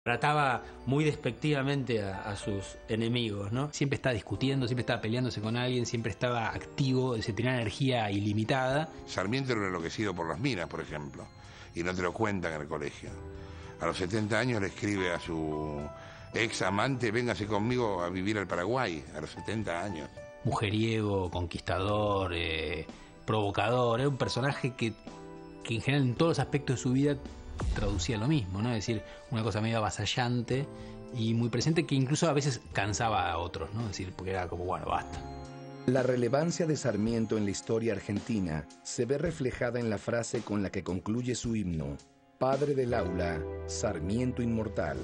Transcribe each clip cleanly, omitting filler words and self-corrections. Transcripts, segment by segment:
Trataba muy despectivamente a sus enemigos, ¿no? Siempre estaba discutiendo, siempre estaba peleándose con alguien, siempre estaba activo, se tenía energía ilimitada. Sarmiento era un enloquecido por las minas, por ejemplo, y no te lo cuentan en el colegio. A los 70 años le escribe a su ex amante, véngase conmigo a vivir al Paraguay, a los 70 años. Mujeriego, conquistador, provocador, era un personaje que en general en todos los aspectos de su vida traducía lo mismo, ¿no? Es decir, una cosa medio avasallante y muy presente que incluso a veces cansaba a otros, ¿no? Es decir, porque era como, bueno, basta. La relevancia de Sarmiento en la historia argentina se ve reflejada en la frase con la que concluye su himno: Padre del aula, Sarmiento inmortal.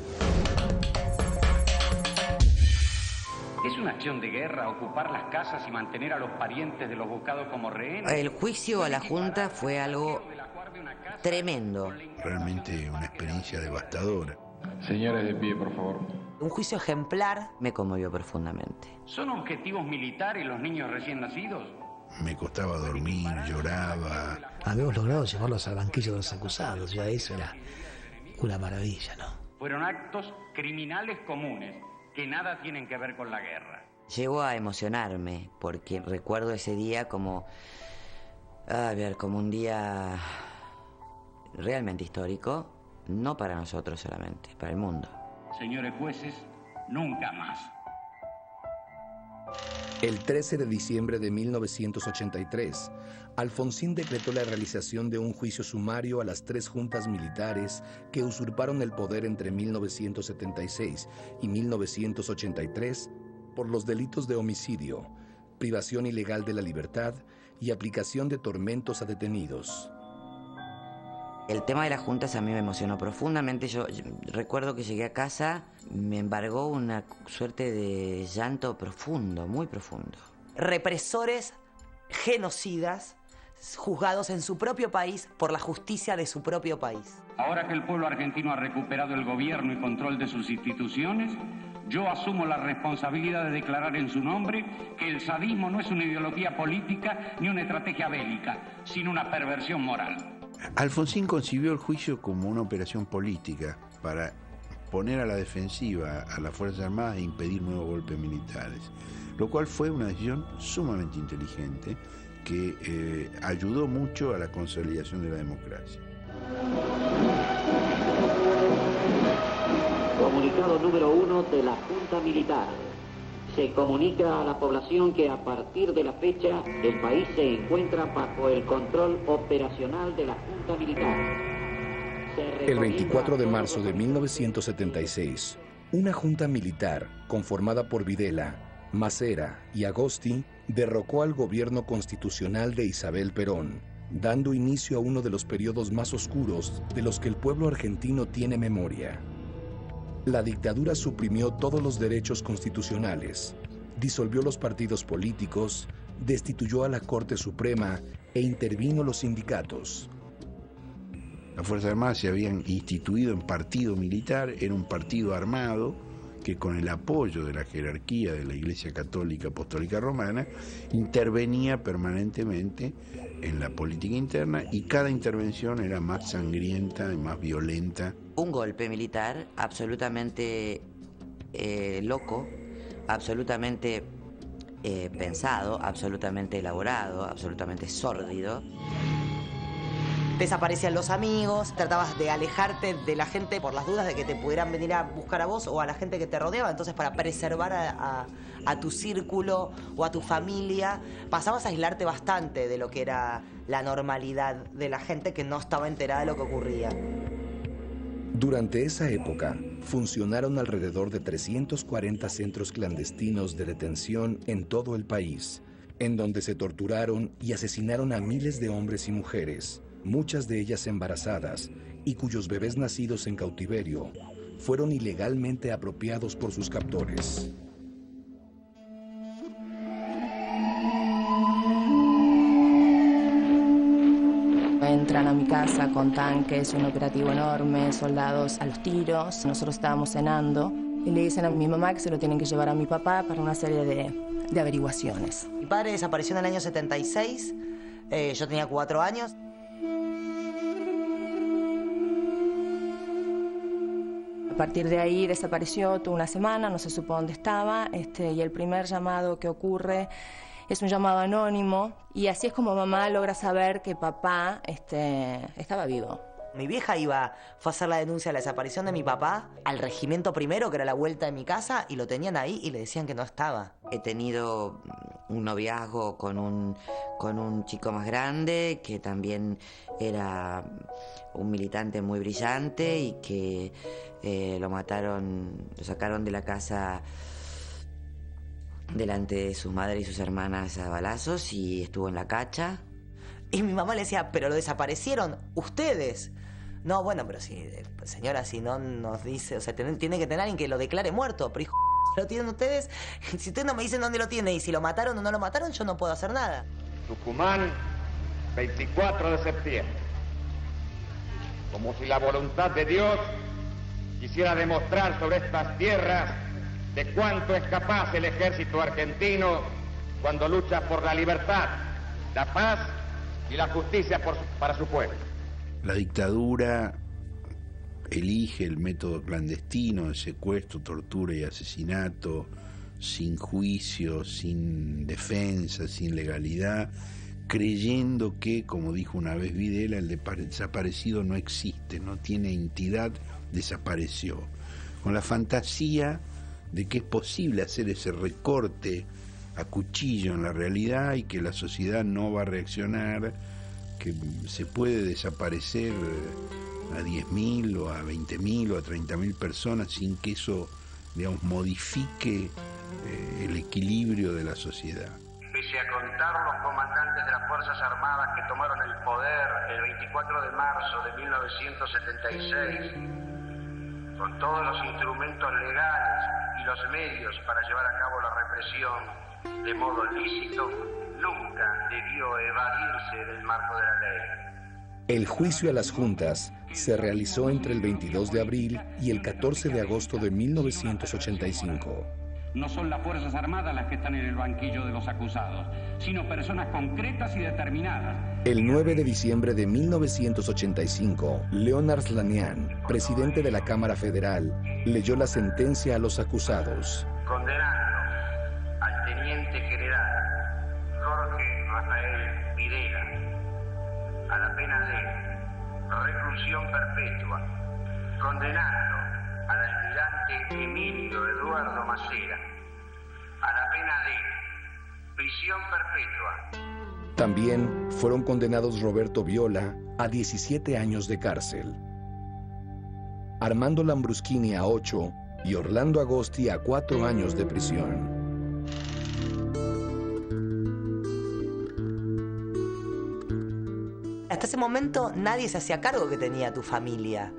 ¿Es una acción de guerra ocupar las casas y mantener a los parientes de los buscados como rehenes? El juicio a la Junta fue algo tremendo. Realmente una experiencia devastadora. Señores de pie, por favor. Un juicio ejemplar me conmovió profundamente. ¿Son objetivos militares los niños recién nacidos? Me costaba dormir, lloraba. Habíamos logrado llevarlos al banquillo de los acusados, ya eso era una maravilla, ¿no? Fueron actos criminales comunes que nada tienen que ver con la guerra. Llegó a emocionarme porque recuerdo ese día como, como un día realmente histórico, no para nosotros solamente, para el mundo. Señores jueces, nunca más. El 13 de diciembre de 1983, Alfonsín decretó la realización de un juicio sumario a las 3 juntas militares que usurparon el poder entre 1976 y 1983 por los delitos de homicidio, privación ilegal de la libertad y aplicación de tormentos a detenidos. El tema de las juntas a mí me emocionó profundamente. Yo recuerdo que llegué a casa, me embargó una suerte de llanto profundo, muy profundo. Represores, genocidas, juzgados en su propio país por la justicia de su propio país. Ahora que el pueblo argentino ha recuperado el gobierno y control de sus instituciones, yo asumo la responsabilidad de declarar en su nombre que el sadismo no es una ideología política ni una estrategia bélica, sino una perversión moral. Alfonsín concibió el juicio como una operación política para poner a la defensiva a las Fuerzas Armadas e impedir nuevos golpes militares, lo cual fue una decisión sumamente inteligente que ayudó mucho a la consolidación de la democracia. Comunicado número 1 de la Junta Militar. Se comunica a la población que a partir de la fecha el país se encuentra bajo el control operacional de la Junta Militar. El 24 de marzo de 1976, una junta militar conformada por Videla, Macera y Agosti derrocó al gobierno constitucional de Isabel Perón, dando inicio a uno de los periodos más oscuros de los que el pueblo argentino tiene memoria. La dictadura suprimió todos los derechos constitucionales, disolvió los partidos políticos, destituyó a la Corte Suprema e intervino los sindicatos. Las Fuerzas Armadas se habían instituido en partido militar, era un partido armado que con el apoyo de la jerarquía de la Iglesia Católica Apostólica Romana intervenía permanentemente en la política interna y cada intervención era más sangrienta y más violenta. Un golpe militar absolutamente loco, absolutamente pensado, absolutamente elaborado, absolutamente sórdido. Desaparecían los amigos, tratabas de alejarte de la gente por las dudas de que te pudieran venir a buscar a vos o a la gente que te rodeaba. Entonces, para preservar a tu círculo o a tu familia, pasabas a aislarte bastante de lo que era la normalidad de la gente que no estaba enterada de lo que ocurría. Durante esa época, funcionaron alrededor de 340 centros clandestinos de detención en todo el país, en donde se torturaron y asesinaron a miles de hombres y mujeres, muchas de ellas embarazadas, y cuyos bebés nacidos en cautiverio fueron ilegalmente apropiados por sus captores. Entran a mi casa con tanques, un operativo enorme, soldados a los tiros. Nosotros estábamos cenando y le dicen a mi mamá que se lo tienen que llevar a mi papá para una serie de averiguaciones. Mi padre desapareció en el año 76, yo tenía 4 años. A partir de ahí desapareció toda una semana, no se supo dónde estaba, y el primer llamado que ocurre es un llamado anónimo, y así es como mamá logra saber que papá estaba vivo. Mi vieja fue a hacer la denuncia de la desaparición de mi papá al regimiento primero, que era la vuelta de mi casa, y lo tenían ahí y le decían que no estaba. He tenido un noviazgo con un chico más grande que también era un militante muy brillante y que lo sacaron de la casa delante de sus madres y sus hermanas a balazos y estuvo en la cacha. Y mi mamá le decía, pero lo desaparecieron ustedes. No, bueno, pero si, señora, si no nos dice, o sea, tiene que tener alguien que lo declare muerto, pero hijo, lo tienen ustedes. Si ustedes no me dicen dónde lo tienen y si lo mataron o no lo mataron, yo no puedo hacer nada. Tucumán, 24 de septiembre. Como si la voluntad de Dios quisiera demostrar sobre estas tierras de cuánto es capaz el ejército argentino cuando lucha por la libertad, la paz y la justicia para su pueblo. La dictadura elige el método clandestino de secuestro, tortura y asesinato, sin juicio, sin defensa, sin legalidad, creyendo que, como dijo una vez Videla, el desaparecido no existe, no tiene entidad, desapareció. Con la fantasía de que es posible hacer ese recorte a cuchillo en la realidad y que la sociedad no va a reaccionar, que se puede desaparecer a 10.000 o a 20.000 o a 30.000 personas sin que eso, digamos, modifique el equilibrio de la sociedad. Pese a contar los comandantes de las Fuerzas Armadas que tomaron el poder el 24 de marzo de 1976, con todos los instrumentos legales y los medios para llevar a cabo la represión de modo lícito, nunca debió evadirse del marco de la ley. El juicio a las juntas se realizó entre el 22 de abril y el 14 de agosto de 1985. No son las Fuerzas Armadas las que están en el banquillo de los acusados, sino personas concretas y determinadas. El 9 de diciembre de 1985, Leonard Slanian, presidente de la Cámara Federal, leyó la sentencia a los acusados. Condenando al teniente general Jorge Rafael Videla a la pena de reclusión perpetua, condenando al almirante Emilio Eduardo Macera a la pena de prisión perpetua. También fueron condenados Roberto Viola a 17 años de cárcel, Armando Lambruschini a 8 y Orlando Agosti a 4 años de prisión. Hasta ese momento nadie se hacía cargo que tenía tu familia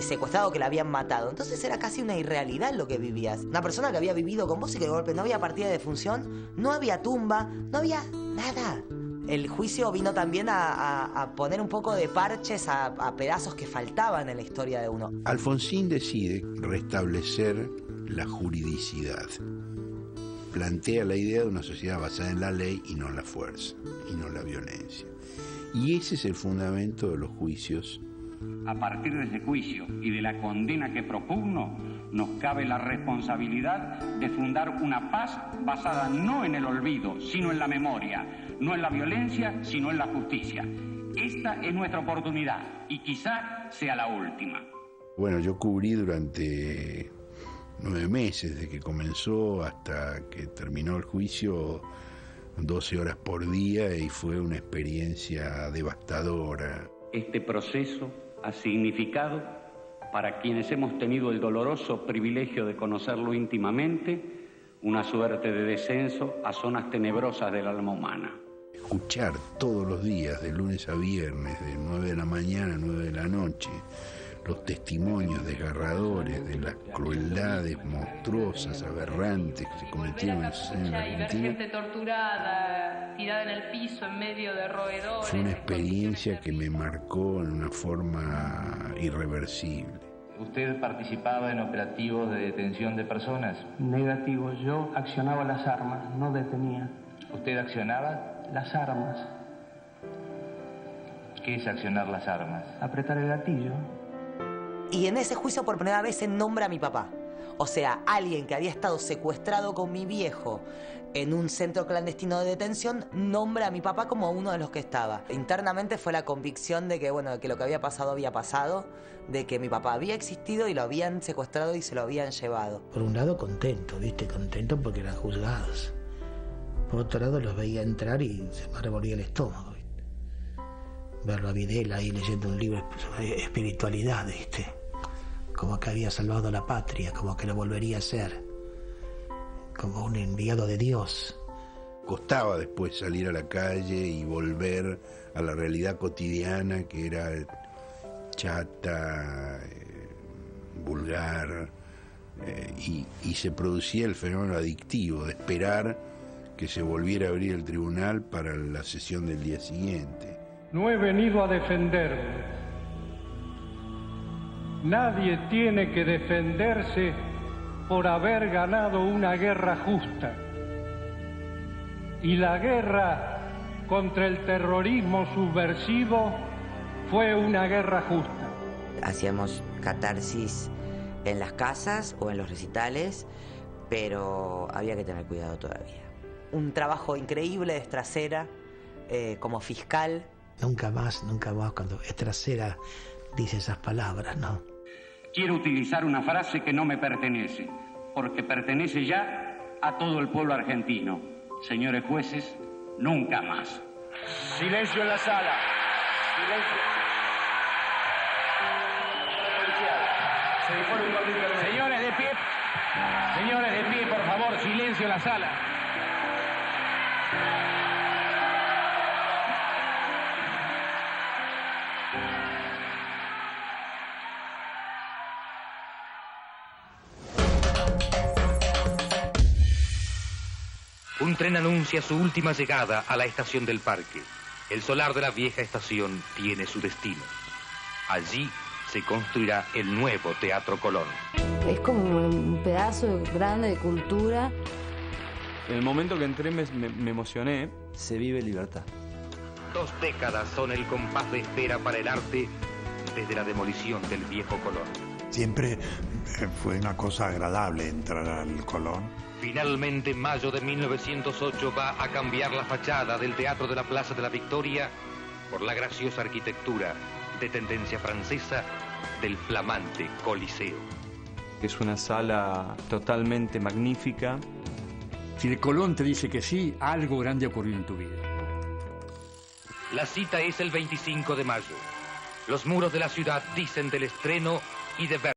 secuestrado, que la habían matado. Entonces era casi una irrealidad lo que vivías. Una persona que había vivido con vos y que de golpe no había partida de defunción, no había tumba, no había nada. El juicio vino también a poner un poco de parches a pedazos que faltaban en la historia de uno. Alfonsín decide restablecer la juridicidad. Plantea la idea de una sociedad basada en la ley y no en la fuerza, y no en la violencia. Y ese es el fundamento de los juicios. A partir de ese juicio y de la condena que propugno, nos cabe la responsabilidad de fundar una paz basada no en el olvido, sino en la memoria, no en la violencia, sino en la justicia. Esta es nuestra oportunidad y quizá sea la última. Bueno, yo cubrí durante 9 meses, desde que comenzó hasta que terminó el juicio, 12 horas por día, y fue una experiencia devastadora. Este proceso ha significado, para quienes hemos tenido el doloroso privilegio de conocerlo íntimamente, una suerte de descenso a zonas tenebrosas del alma humana. Escuchar todos los días, de lunes a viernes, de 9 de la mañana a 9 de la noche, los testimonios desgarradores de las crueldades monstruosas, aberrantes que se cometieron en la Argentina. Y ver gente torturada, tirada en el piso en medio de roedores. Fue una experiencia que me marcó en una forma irreversible. ¿Usted participaba en operativos de detención de personas? Negativo, yo accionaba las armas, no detenía. ¿Usted accionaba? Las armas. ¿Qué es accionar las armas? Apretar el gatillo. Y en ese juicio por primera vez se nombra a mi papá. O sea, alguien que había estado secuestrado con mi viejo en un centro clandestino de detención nombra a mi papá como uno de los que estaba. Internamente fue la convicción de que, bueno, de que lo que había pasado, de que mi papá había existido y lo habían secuestrado y se lo habían llevado. Por un lado contento, ¿viste? Contento porque eran juzgados. Por otro lado los veía entrar y se me revolvía el estómago, ¿viste? Verlo a Videla ahí leyendo un libro sobre espiritualidad, ¿viste? Como que había salvado a la patria, como que lo volvería a ser, como un enviado de Dios. Costaba después salir a la calle y volver a la realidad cotidiana, que era chata, vulgar, y se producía el fenómeno adictivo de esperar que se volviera a abrir el tribunal para la sesión del día siguiente. No he venido a defenderme. Nadie tiene que defenderse por haber ganado una guerra justa. Y la guerra contra el terrorismo subversivo fue una guerra justa. Hacíamos catarsis en las casas o en los recitales, pero había que tener cuidado todavía. Un trabajo increíble de Estracera como fiscal. Nunca más, cuando Estracera dice esas palabras, ¿no? Quiero utilizar una frase que no me pertenece, porque pertenece ya a todo el pueblo argentino. Señores jueces, nunca más. Silencio en la sala. Silencio. Señores de pie. Señores de pie, por favor, silencio en la sala. Un tren anuncia su última llegada a la estación del parque. El solar de la vieja estación tiene su destino. Allí se construirá el nuevo Teatro Colón. Es como un pedazo grande de cultura. En el momento que entré me emocioné. Se vive libertad. 2 décadas son el compás de espera para el arte desde la demolición del viejo Colón. Siempre fue una cosa agradable entrar al Colón. Finalmente, en mayo de 1908 va a cambiar la fachada del Teatro de la Plaza de la Victoria por la graciosa arquitectura de tendencia francesa del flamante Coliseo. Es una sala totalmente magnífica. Si el Colón te dice que sí, algo grande ocurrió en tu vida. La cita es el 25 de mayo. Los muros de la ciudad dicen del estreno y de ver